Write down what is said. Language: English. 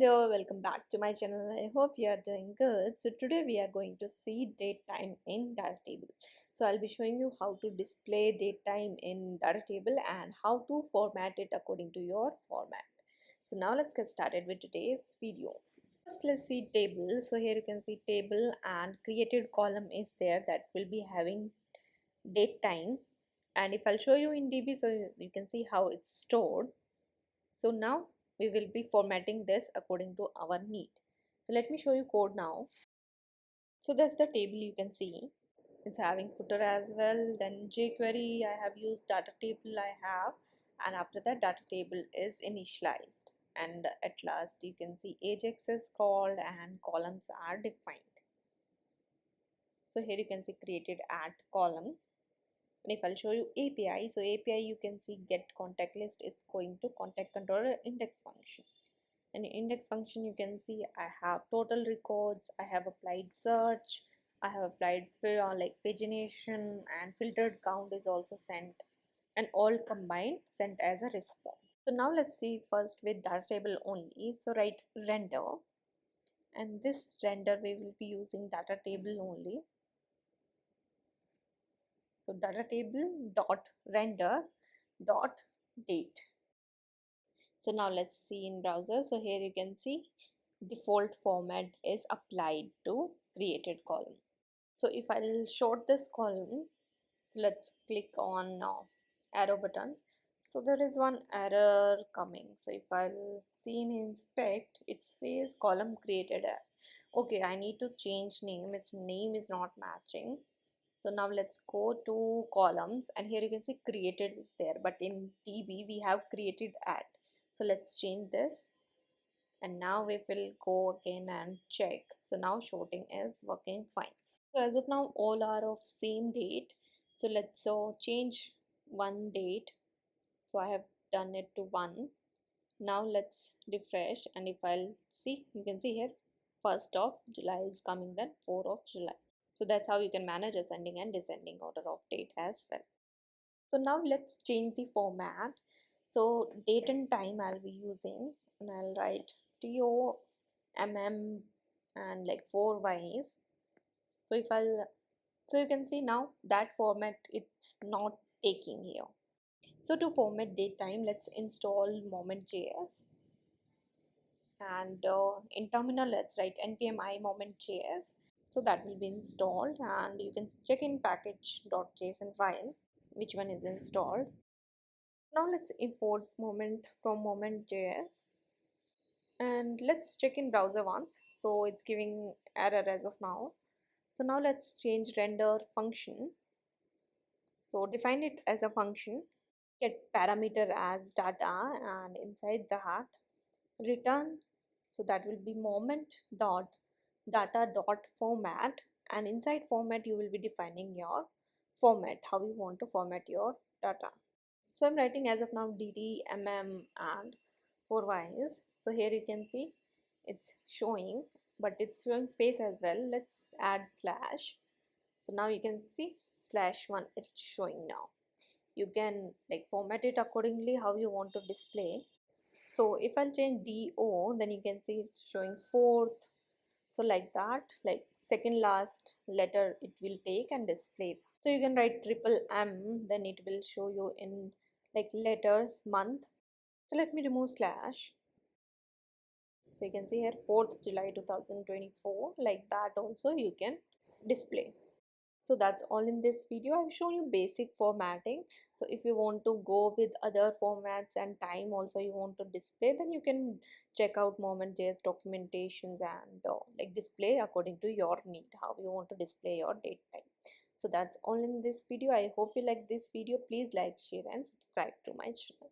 there, welcome back to my channel. I hope you are doing good. So today we are going to see date time in data table. So I'll be showing you how to display date time in data table and how to format it according to your format. So now let's get started with today's video. First let's see table. So here you can see table and created column is there that will be having date time, and if I'll show you in DB so you can see how it's stored. So now we will be formatting this according to our need. So let me show you code now. So that's the table. You can see it's having footer as well, then jQuery I have used, data table I have, and after that data table is initialized, and at last you can see Ajax is called and columns are defined. So here you can see created at column. And if I'll show you API, so API you can see get contact list is going to contact controller index function. And in index function you can see I have total records, I have applied search, I have applied like pagination, and filtered count is also sent, and all combined sent as a response. So now let's see first with data table only. So write render, and this render we will be using data table only. So data table dot render dot date. So now let's see in browser. So here you can see default format is applied to created column. So if I'll short this column, so let's click on arrow buttons. So there is one error coming. So if I'll see in inspect, it says column created. Okay, I need to change name. Its name is not matching. So now let's go to columns, and here you can see created is there, but in DB we have created at. So let's change this, and now we will go again and check. So now sorting is working fine. So as of now all are of same date. So let's change one date. So I have done it to 1. Now let's refresh, and if I'll see, you can see here 1st of July is coming, then 4th of July. So that's how you can manage ascending and descending order of date as well. So now let's change the format. So date and time I'll be using, and I'll write TOMM and like 4 Ys. So if I'll, so you can see now that format it's not taking here. So to format date time, let's install moment.js, and in terminal let's write npm i moment.js. So that will be installed, and you can check in package.json file which one is installed. Now let's import moment from moment.js, and let's check in browser once. So it's giving error as of now. So now let's change render function. So define it as a function, get parameter as data, and inside that return, so that will be moment dot data dot format, and inside format you will be defining your format, how you want to format your data. So I'm writing as of now dd mm and 4 Ys. So here you can see it's showing, but it's showing space as well. Let's add slash. So now you can see /1 it's showing now. You can like format it accordingly how you want to display. So if I'll change do, then you can see it's showing 4th. So like that, like second last letter it will take and display. So you can write triple M, then it will show you in like letters month. So let me remove slash. So you can see here 4th July 2024, like that also you can display. So that's all in this video. I've shown you basic formatting. So if you want to go with other formats and time also you want to display, then you can check out moment.js documentations and like display according to your need, how you want to display your date time. So that's all in this video. I hope you like this video. Please like, share and subscribe to my channel.